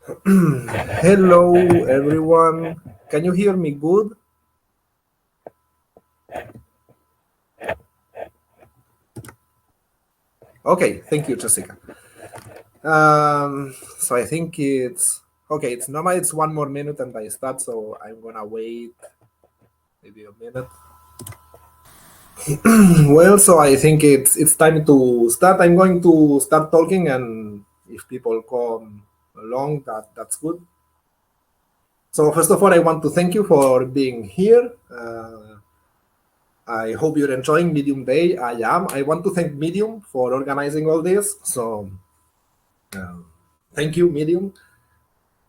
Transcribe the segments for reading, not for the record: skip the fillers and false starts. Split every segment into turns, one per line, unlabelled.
Hello, everyone. Can you hear me good? Okay, thank you, Jessica. So I think it's okay. It's normal. It's 1 more minute and I start, so I'm gonna wait maybe a minute. Well, so I think it's time to start. I'm going to start talking, and if people come along, that's good. So first of all, I want to thank you for being here. I hope you're enjoying Medium Day. I am. I want to thank Medium for organizing all this. So thank you, Medium.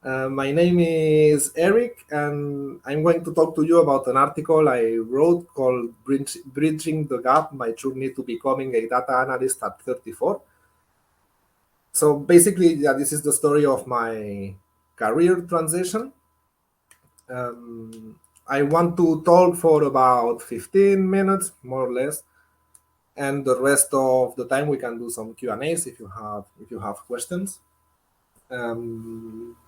My name is Eric, and I'm going to talk to you about an article I wrote called Bridging the Gap, My Journey to Becoming a Data Analyst at 34. So basically, yeah, this is the story of my career transition. I want to talk for about 15 minutes, more or less, and the rest of the time we can do some Q&As if you have questions.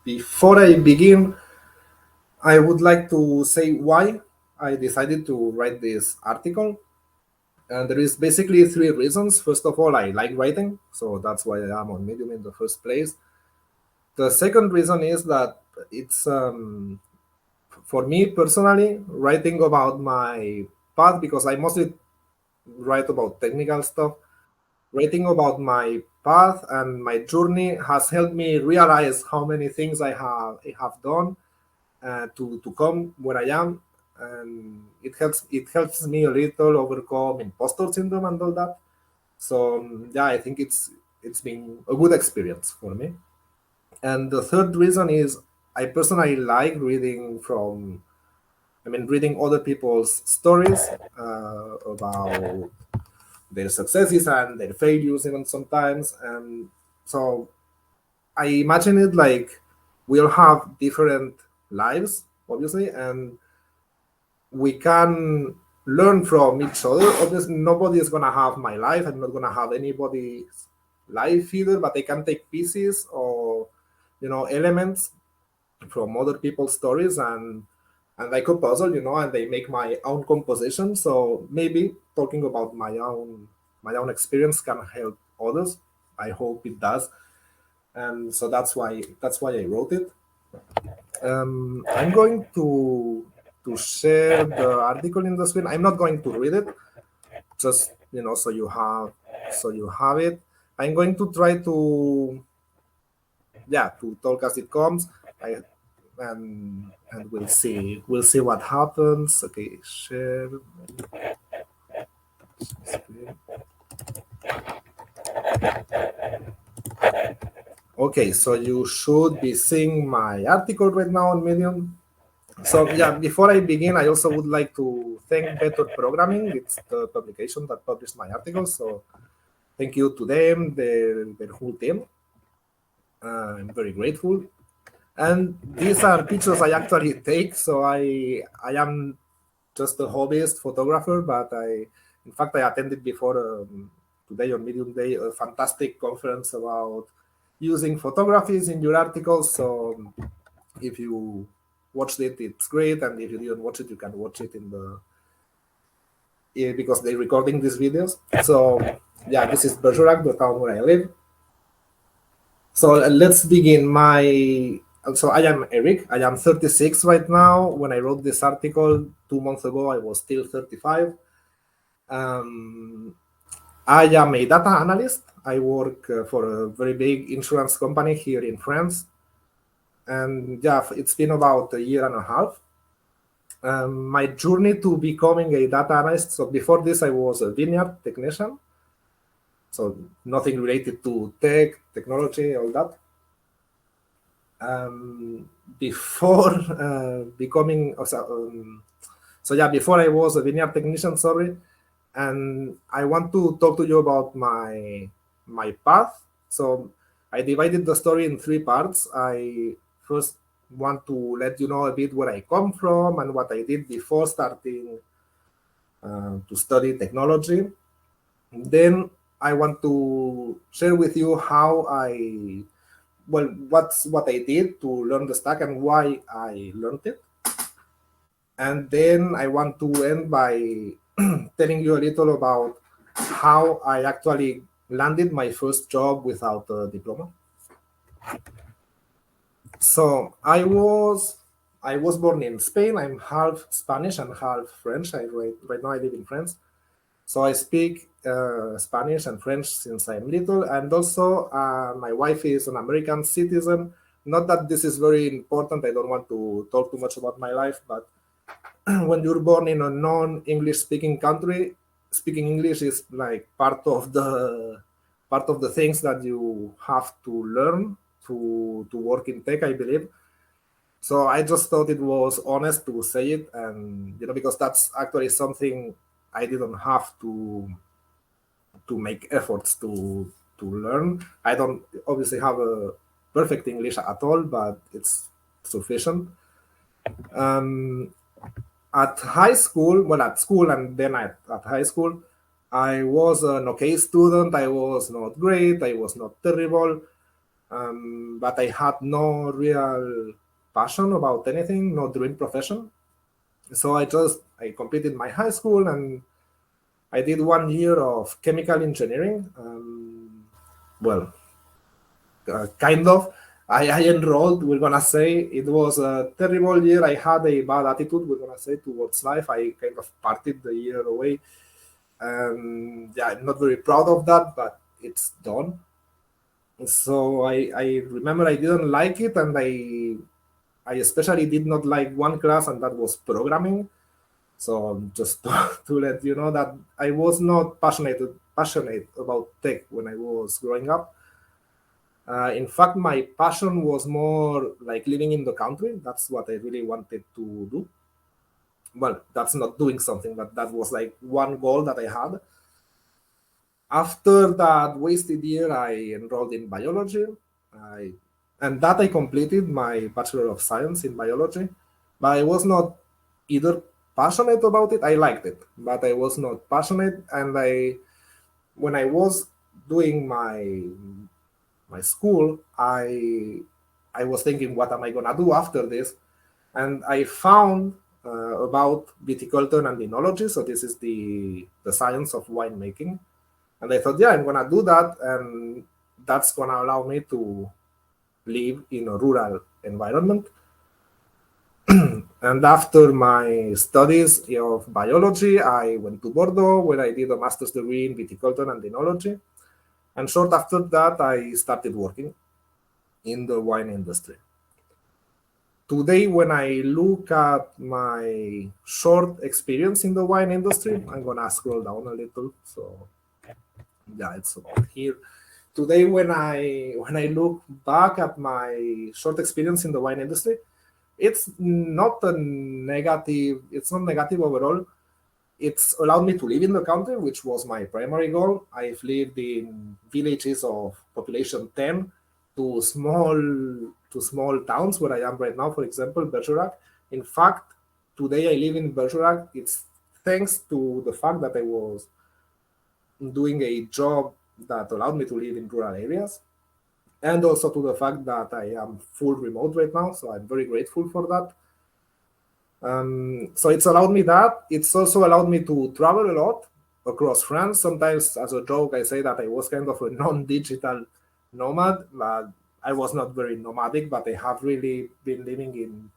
Before I begin, I would like to say why I decided to write this article. And there is basically three reasons. First of all, I like writing, so that's why I am on Medium in the first place. The second reason is that it's for me personally writing about my path, because I mostly write about technical stuff. Writing about my path and my journey has helped me realize how many things I have done to come where I am, and it helps me a little overcome imposter syndrome and all that. So yeah, I think it's been a good experience for me. And the third reason is I personally like reading other people's stories about their successes and their failures even sometimes. And so I imagine it like we all have different lives, obviously, and we can learn from each other. Obviously, nobody is gonna have my life. I'm not gonna have anybody's life either, but I can take pieces or elements from other people's stories and like a puzzle, and they make my own composition. So maybe talking about my own experience can help others. I hope it does. And so that's why I wrote it. I'm going to share the article in the screen. I'm not going to read it, just so you have it. I'm going to try to talk as it comes. And we'll see what happens. Okay, share screen. Okay, so you should be seeing my article right now on Medium. So yeah, before I begin, I also would like to thank Better Programming. It's the publication that published my article. So thank you to them, their whole team. I'm very grateful. And these are pictures I actually take. So I am just a hobbyist photographer, but in fact, I attended before today on Medium Day a fantastic conference about using photographies in your articles. So if you watched it, it's great, and if you didn't watch it, you can watch it because they're recording these videos. So yeah, this is Bergerac, the town where I live. So let's begin. So I am Eric. I am 36 right now. When I wrote this article 2 months ago, I was still 35. Um, I am a data analyst. I work for a very big insurance company here in France. And yeah, it's been about a year and a half. My journey to becoming a data analyst. So before this, I was a vineyard technician. So nothing related to technology, all that. Before becoming, before I was a vineyard technician, sorry, and I want to talk to you about my path. So I divided the story in three parts. I first want to let you know a bit where I come from and what I did before starting to study technology. Then I want to share with you how I well, what's what I did to learn the stack and why I learned it. And then I want to end by telling you a little about how I actually landed my first job without a diploma. So I was born in Spain. I'm half Spanish and half French. Right now I live in France. So I speak Spanish and French since I'm little, and also my wife is an American citizen. Not that this is very important. I don't want to talk too much about my life, but when you're born in a non-English speaking country, speaking English is like part of the things that you have to learn to work in tech, I believe. So I just thought it was honest to say it, and because that's actually something I didn't have to make efforts to learn. I don't obviously have a perfect English at all, but it's sufficient. Um, at high school, well, at school and then at high school, I was an okay student. I was not great. I was not terrible. But I had no real passion about anything, no dream profession. So I completed my high school and I did 1 year of chemical engineering. Well, kind of. I enrolled, we're gonna say. It was a terrible year. I had a bad attitude, we're gonna say, towards life. I kind of partied the year away. Yeah, I'm not very proud of that, but it's done. So I remember I didn't like it, and I especially did not like one class, and that was programming. So just to let you know that I was not passionate about tech when I was growing up. In fact, my passion was more like living in the country. That's what I really wanted to do. Well, that's not doing something, but that was like one goal that I had. After that wasted year, I enrolled in biology. I, and that I completed my Bachelor of Science in biology. But I was not either passionate about it. I liked it, but I was not passionate. And when I was doing my school, I was thinking, what am I gonna do after this? And I found about viticulture and enology. So this is the science of winemaking. And I thought, yeah, I'm gonna do that, and that's gonna allow me to live in a rural environment. And after my studies of biology, I went to Bordeaux, where I did a master's degree in viticulture and enology. And short after that, I started working in the wine industry. Today, when I look at my short experience in the wine industry, I'm gonna scroll down a little. So yeah, it's about here. Today, when I look back at my short experience in the wine industry, it's not a negative. It's not negative overall. It's allowed me to live in the country, which was my primary goal. I've lived in villages of population 10 to small towns where I am right now, for example, Bergerac. In fact, today I live in Bergerac. It's thanks to the fact that I was doing a job that allowed me to live in rural areas, and also to the fact that I am full remote right now. So I'm very grateful for that. So it's allowed me that. It's also allowed me to travel a lot across France. Sometimes, as a joke, I say that I was kind of a non-digital nomad. But I was not very nomadic, but I have really been living in.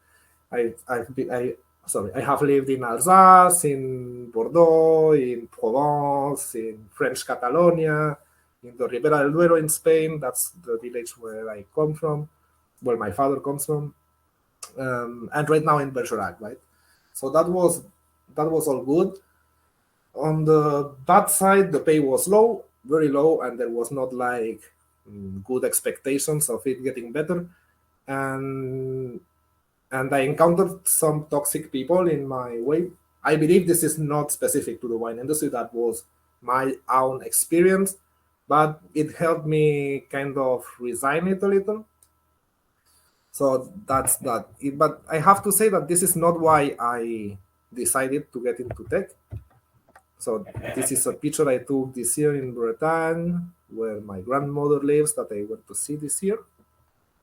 I've been. I have lived in Alsace, in Bordeaux, in Provence, in French Catalonia, in the Ribera del Duero in Spain. That's the village where I come from, where my father comes from, and right now in Bergerac, right? So that was all good. On the bad side, the pay was low, very low, and there was not like good expectations of it getting better. And and I encountered some toxic people in my way. I believe this is not specific to the wine industry. That was my own experience, but it helped me kind of resign it a little. So that's that. But I have to say that this is not why I decided to get into tech. So this is a picture I took this year in Bretagne, where my grandmother lives, that I went to see this year.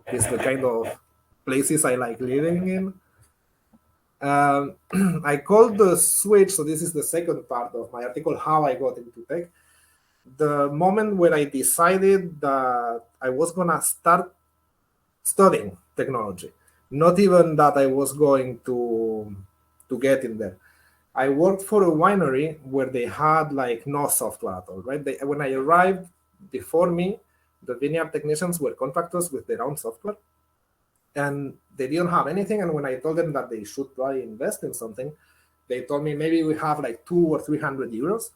It's the kind of places I like living in. I called the switch, so this is the second part of my article, how I got into tech. The moment when I decided that I was gonna start studying technology, not even that I was going to get in there. I worked for a winery where they had like no software at all, right? When I arrived, before me, the vineyard technicians were contractors with their own software, and they didn't have anything. And when I told them that they should try invest in something, they told me maybe we have like 200 or 300 euros,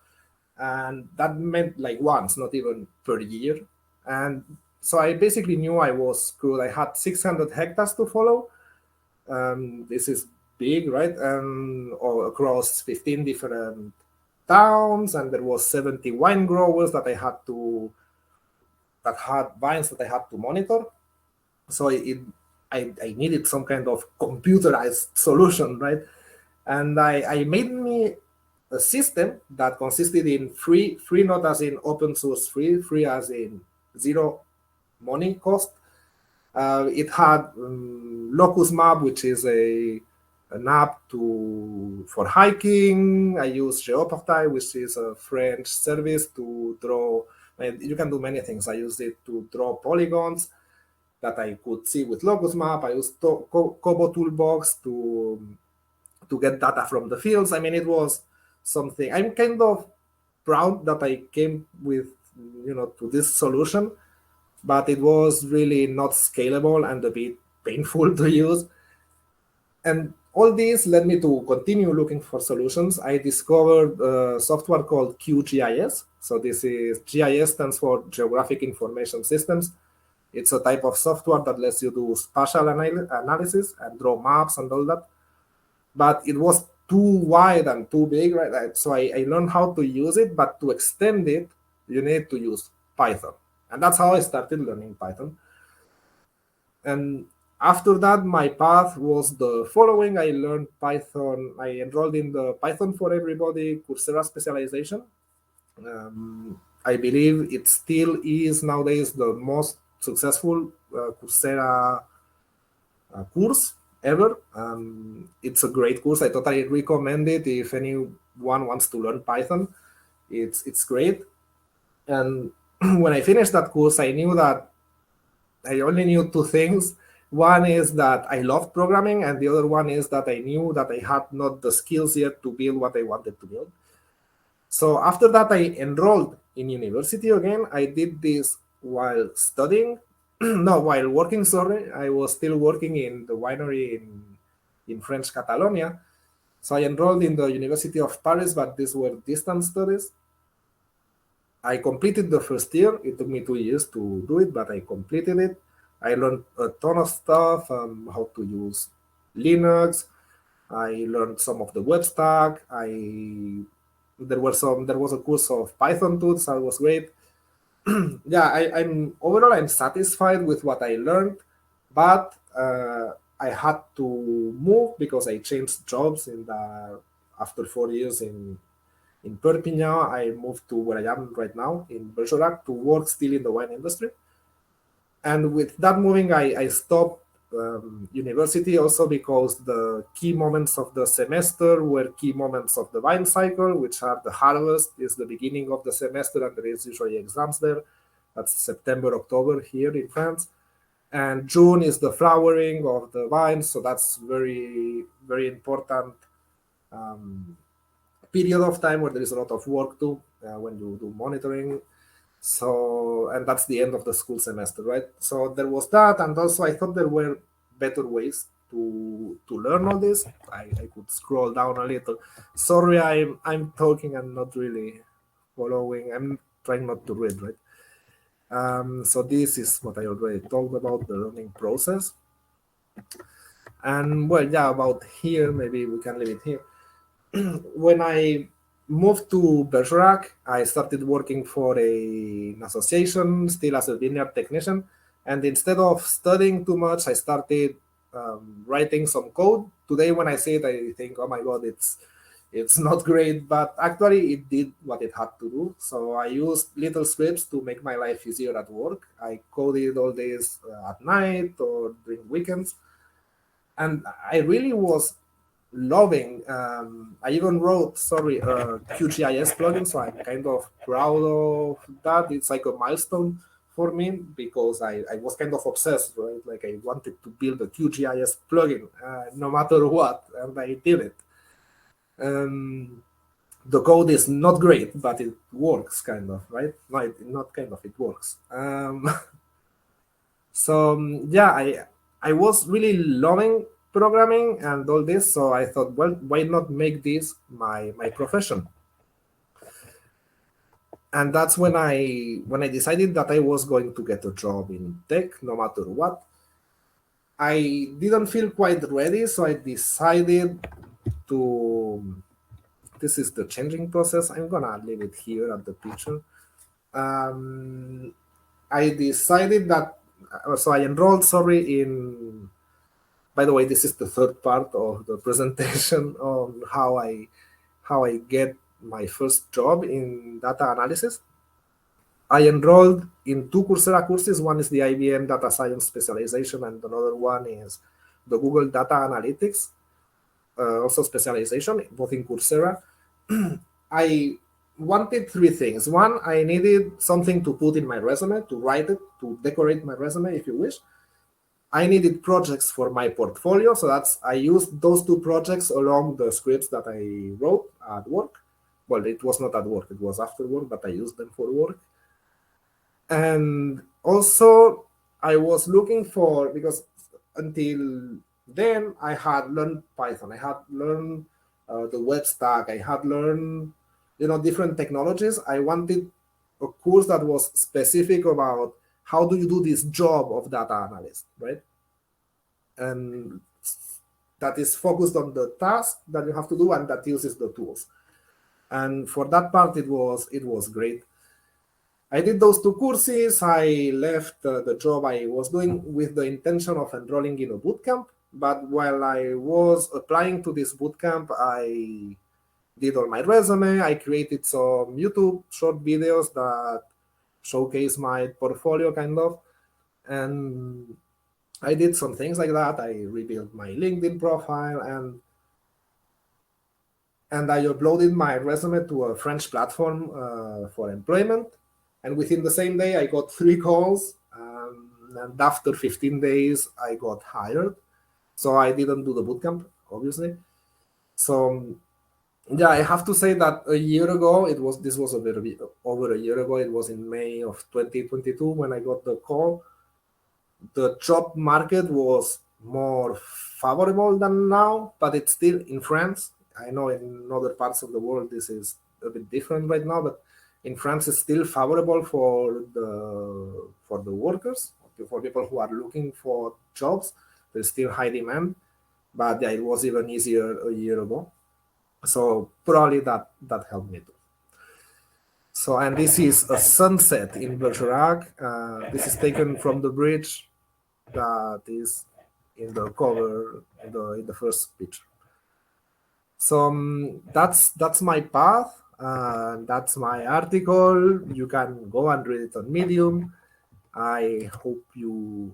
and that meant like once, not even per year. And so I basically knew I was screwed. I had 600 hectares to follow. This is big, right? Or across 15 different towns, and there was 70 wine growers that had vines that I had to monitor. So I needed some kind of computerized solution, right? And I made me a system that consisted in free, not as in open source free as in zero money cost. It had Locus Map, which is an app for hiking. I use Geoportail, which is a French service to draw. You can do many things. I used it to draw polygons that I could see with Locus Map. I used Kobo Toolbox to get data from the fields. I mean, it was something. I'm kind of proud that I came with, to this solution, but it was really not scalable and a bit painful to use. And all this led me to continue looking for solutions. I discovered a software called QGIS. So this is GIS stands for Geographic Information Systems. It's a type of software that lets you do spatial analysis and draw maps and all that. But it was too wide and too big, right? So I learned how to use it, but to extend it, you need to use Python. And that's how I started learning Python. And after that, my path was the following. I learned Python. I enrolled in the Python for Everybody Coursera specialization. I believe it still is nowadays the most successful Coursera course ever. It's a great course. I totally recommend it if anyone wants to learn Python. It's great. And when I finished that course, I knew that I only knew two things. One is that I loved programming, and the other one is that I knew that I had not the skills yet to build what I wanted to build. So after that, I enrolled in university again. I did this while studying. No, while working, sorry. I was still working in the winery in French Catalonia. So I enrolled in the University of Paris, but these were distance studies. I completed the first year. It took me 2 years to do it, but I completed it. I learned a ton of stuff, how to use Linux. I learned some of the web stack. There was a course of Python tools that was great. Yeah, I'm overall I'm satisfied with what I learned, but I had to move because I changed jobs after 4 years in Perpignan. I moved to where I am right now in Bergerac to work still in the wine industry. And with that moving, I stopped university also because the key moments of the semester were key moments of the vine cycle, which are the harvest is the beginning of the semester, and there is usually exams there. That's September, October here in France. And June is the flowering of the vines, so that's very, very important period of time where there is a lot of work too when you do monitoring. So, and that's the end of the school semester, right? So there was that, and also I thought there were better ways to learn all this. I could scroll down a little. Sorry, I'm talking and not really following. I'm trying not to read, right? So this is what I already talked about, the learning process. And well, yeah, about here, maybe we can leave it here. When I moved to Bergerac, I started working for an association, still as a vineyard technician. And instead of studying too much, I started writing some code. Today, when I say it, I think, oh my God, It's not great, but actually it did what it had to do. So I used little scripts to make my life easier at work. I coded all days at night or during weekends, and I really was loving. I even wrote, a QGIS plugin, so I'm kind of proud of that. It's like a milestone for me because I was kind of obsessed, right? Like I wanted to build a QGIS plugin no matter what, and I did it. The code is not great, but it works, kind of, right? No, not kind of, it works. Yeah, I was really loving programming and all this, so I thought, well, why not make this my profession? And that's when I decided that I was going to get a job in tech, no matter what. I didn't feel quite ready, so I decided to. This is the changing process. I'm gonna leave it here at the picture. Um, I decided that. So I enrolled, in. By the way, this is the third part of the presentation on how I get my first job in data analysis. I enrolled in two Coursera courses. One is the IBM Data Science Specialization, and another one is the Google Data Analytics, also specialization, both in Coursera. I wanted three things. One, I needed something to put in my resume, to write it, to decorate my resume, if you wish. I needed projects for my portfolio, so I used those two projects along the scripts that I wrote at work. Well, it was not at work, it was after work, but I used them for work. And also, I was looking for, because until then I had learned Python, I had learned the web stack, I had learned different technologies. I wanted a course that was specific about how do you do this job of data analyst, right? And that is focused on the task that you have to do and that uses the tools. And for that part, it was great. I did those two courses. I left the job I was doing with the intention of enrolling in a bootcamp. But while I was applying to this bootcamp, I did all my resume. I created some YouTube short videos that showcase my portfolio, kind of. And I did some things like that. I rebuilt my LinkedIn profile, and I uploaded my resume to a French platform for employment. And within the same day, I got 3 calls. And after 15 days, I got hired. So I didn't do the bootcamp, obviously. So yeah, I have to say that a year ago, this was a little bit over a year ago. It was in May of 2022 when I got the call. The job market was more favorable than now, but it's still in France. I know in other parts of the world this is a bit different right now, but in France it's still favorable for the workers, for people who are looking for jobs. There's still high demand, but yeah, it was even easier a year ago. So probably that helped me too. So, and this is a sunset in Bergerac. This is taken from the bridge that is in the cover in the first picture. So that's my path. That's my article. You can go and read it on Medium. I hope you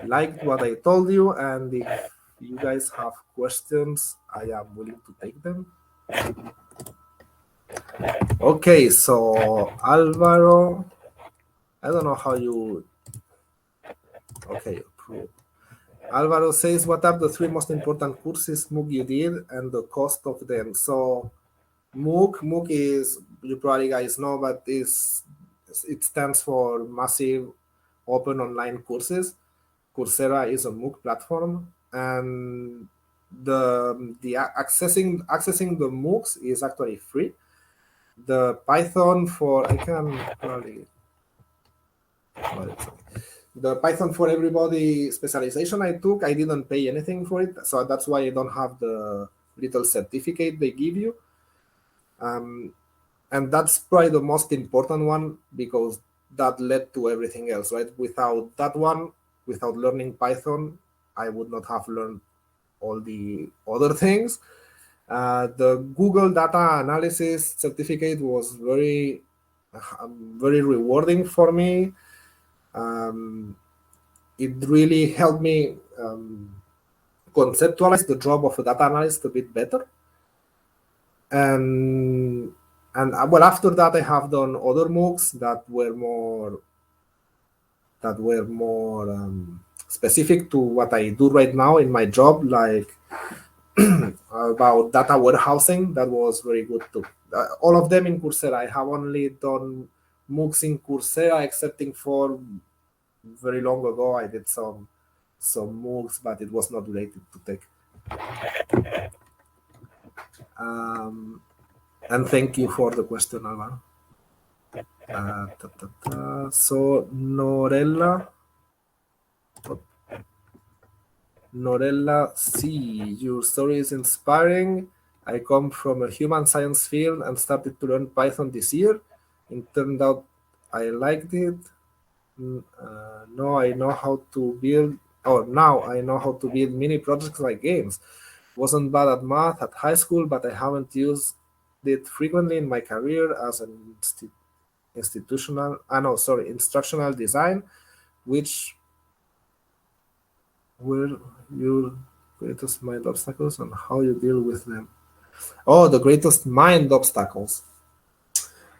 liked what I told you, and if you guys have questions, I am willing to take them. Okay, so Alvaro, I don't know how you. Okay, approve. Alvaro says, what are the three most important courses MOOC you did and the cost of them? So MOOC is, you probably guys know, but it stands for Massive Open Online Courses. Coursera is a MOOC platform, and the accessing the MOOCs is actually free. The Python for the Python for Everybody specialization I took, I didn't pay anything for it, so that's why I don't have the little certificate they give you. And that's probably the most important one because that led to everything else, right? Without that one, without learning Python, I would not have learned all the other things. The Google Data Analysis certificate was very rewarding for me. It really helped me conceptualize the job of a data analyst a bit better. And well, after that, I have done other MOOCs that were more specific to what I do right now in my job, like about data warehousing. That was very good too. All of them in Coursera. I have only done MOOCs in Coursera, excepting for very long ago. I did some MOOCs, but it was not related to tech. And thank you for the question, Alvaro. So Norella C, your story is inspiring. I come from a human science field and started to learn Python this year. It turned out I liked it. Now I know how to build mini projects like games. Wasn't bad at math at high school, but I haven't used it frequently in my career as an instructional design. Which were your greatest mind obstacles and how you deal with them? Oh, the greatest mind obstacles.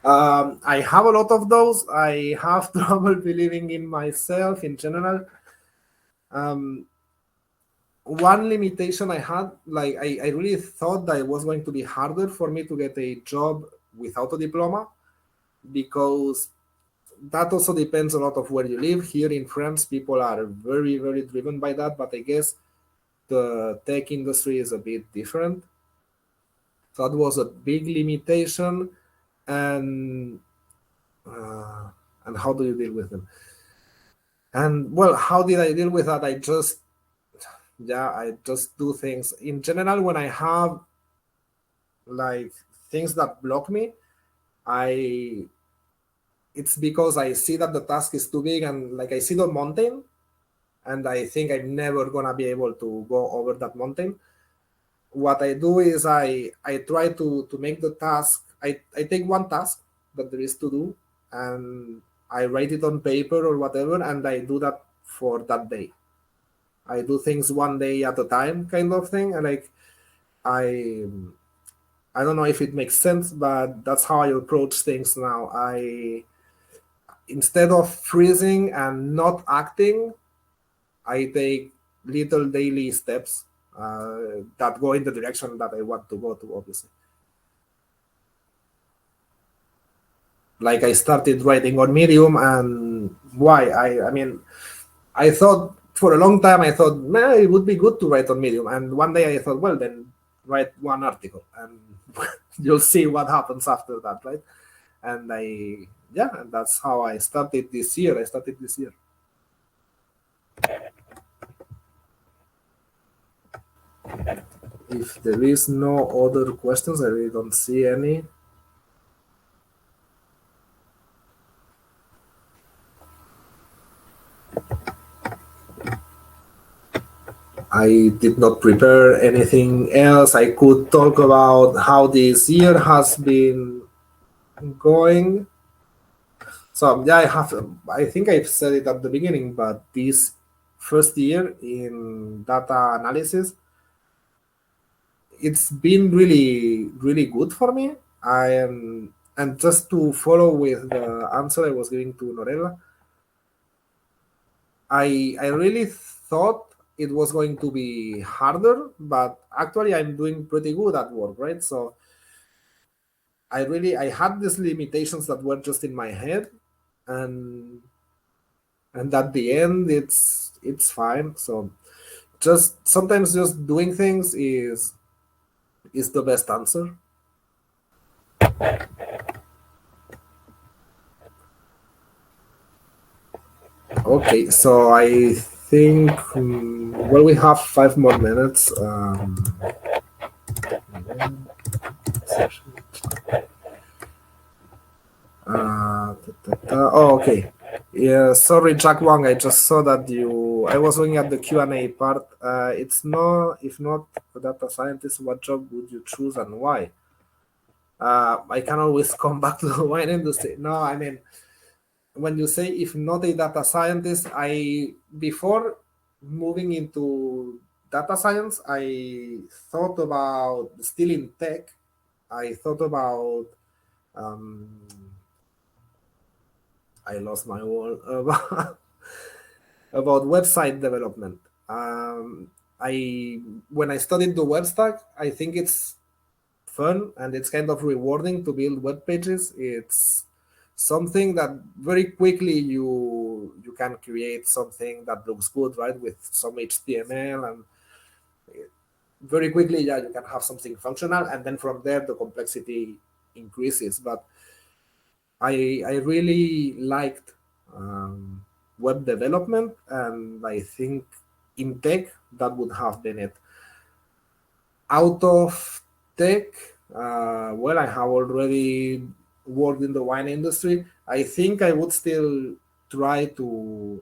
I have a lot of those. I have trouble believing in myself in general. One limitation I had, like I really thought that it was going to be harder for me to get a job without a diploma, because that also depends a lot of where you live. Here in France, people are very, very driven by that, but I guess the tech industry is a bit different. That was a big limitation. And how do you deal with them? And well, how did I deal with that? I just do things. In general, when I have like things that block me, it's because I see that the task is too big, and like I see the mountain and I think I'm never gonna be able to go over that mountain. What I do is I try to make the task. I take one task that there is to do and I write it on paper or whatever, and I do that for that day. I do things one day at a time, kind of thing. And like I don't know if it makes sense, but that's how I approach things now. Instead of freezing and not acting, I take little daily steps that go in the direction that I want to go to, obviously. Like I started writing on Medium, and why? I thought for a long time, it would be good to write on Medium. And one day I thought, well, then write one article and you'll see what happens after that, right? And and that's how I started this year. If there is no other questions, I really don't see any. I did not prepare anything else. I could talk about how this year has been going. So I think I've said it at the beginning, but this first year in data analysis, it's been really, really good for me. And just to follow with the answer I was giving to Norella, I really thought it was going to be harder, but actually I'm doing pretty good at work, right? So I had these limitations that were just in my head, and at the end it's fine. So sometimes just doing things is the best answer. Okay, so I think we have 5 more minutes. Okay. Yeah, sorry, Jack Wang. I just saw that you I was looking at the Q&A part. It's not, if not a data scientist, what job would you choose and why? I can always come back to the wine industry. No, I mean, when you say if not a data scientist, before moving into data science, I thought about still in tech. I thought about I lost my word about website development. When I studied the web stack, I think it's fun and it's kind of rewarding to build web pages. It's something that very quickly you can create something that looks good, right, with some HTML, and very quickly, yeah, you can have something functional, and then from there the complexity increases. But I really liked web development, and I think in tech that would have been it. Out of tech, well, I have already worked in the wine industry. I think I would still try to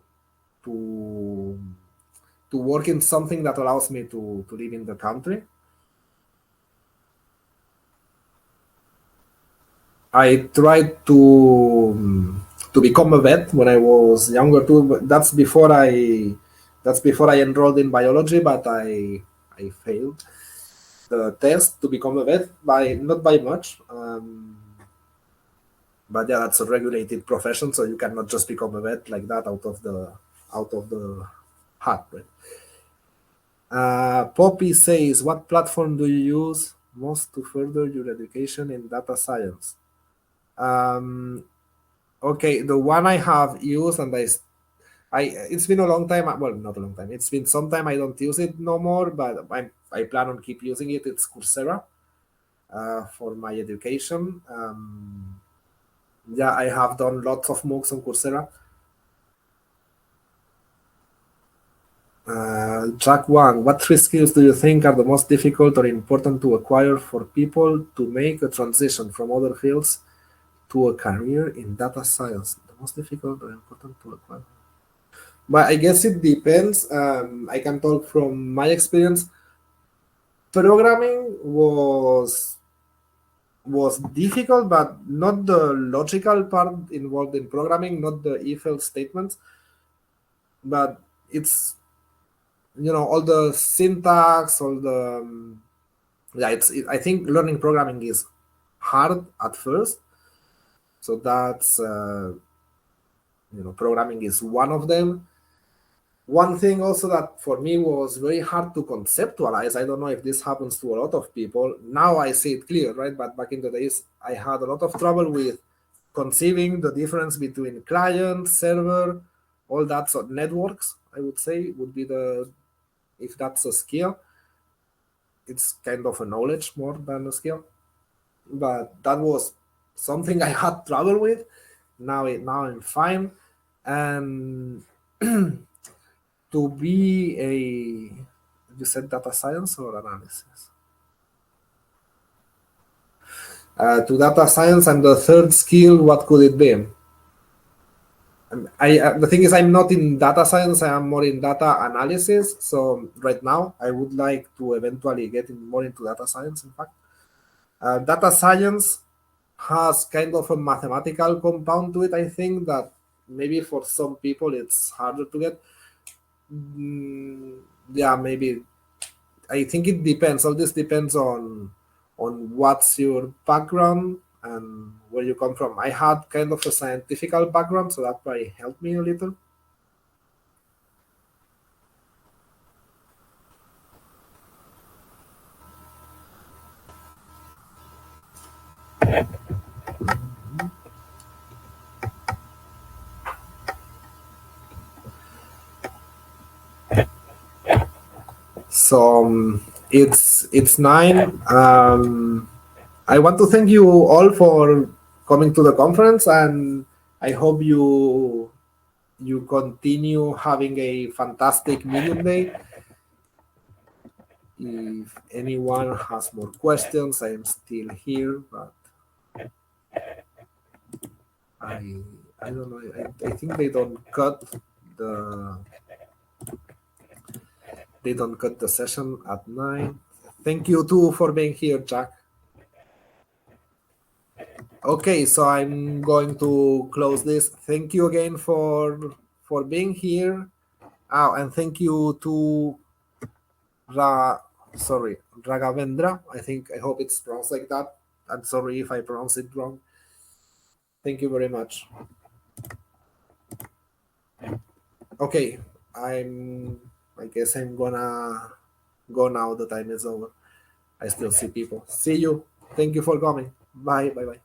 work in something that allows me to live in the country. I tried to become a vet when I was younger too. But that's before I enrolled in biology, but I failed the test to become a vet by not by much. But yeah, that's a regulated profession, so you cannot just become a vet like that out of the hat, right? Poppy says, "What platform do you use most to further your education in data science?" Okay, the one I have used, and it's been a long time. Well, not a long time. It's been some time I don't use it no more, but I plan on keep using it. It's Coursera for my education. Yeah, I have done lots of MOOCs on Coursera. Track one, what three skills do you think are the most difficult or important to acquire for people to make a transition from other fields to a career in data science? The most difficult or important to acquire? But I guess it depends. I can talk from my experience. Programming was difficult, but not the logical part involved in programming, not the if-else statements, but it's all the syntax, all the yeah. I think learning programming is hard at first, so that's programming is one of them. One thing also that for me was very hard to conceptualize, I don't know if this happens to a lot of people. Now I see it clear, right? But back in the days, I had a lot of trouble with conceiving the difference between client, server, all that. So networks, I would say, would be if that's a skill, it's kind of a knowledge more than a skill. But that was something I had trouble with. Now I'm fine. And to be you said data science or analysis? To data science, and the third skill, what could it be? The thing is, I'm not in data science, I am more in data analysis. So right now, I would like to eventually get more into data science, in fact. Data science has kind of a mathematical compound to it, I think, that maybe for some people it's harder to get. Yeah, maybe. I think it depends. All this depends on what's your background and where you come from. I had kind of a scientific background, so that probably helped me a little. So it's 9. I want to thank you all for coming to the conference, and I hope you continue having a fantastic Medium Day. If anyone has more questions, I am still here, but I don't know. I think they don't cut the they don't cut the session at 9. Thank you too for being here, Jack. Okay, so I'm going to close this. Thank you again for being here. Oh, and thank you to Raghavendra. I hope it's pronounced like that. I'm sorry if I pronounce it wrong. Thank you very much. Okay, I guess I'm gonna go now. The time is over. I still see people. See you. Thank you for coming. Bye. Bye. Bye.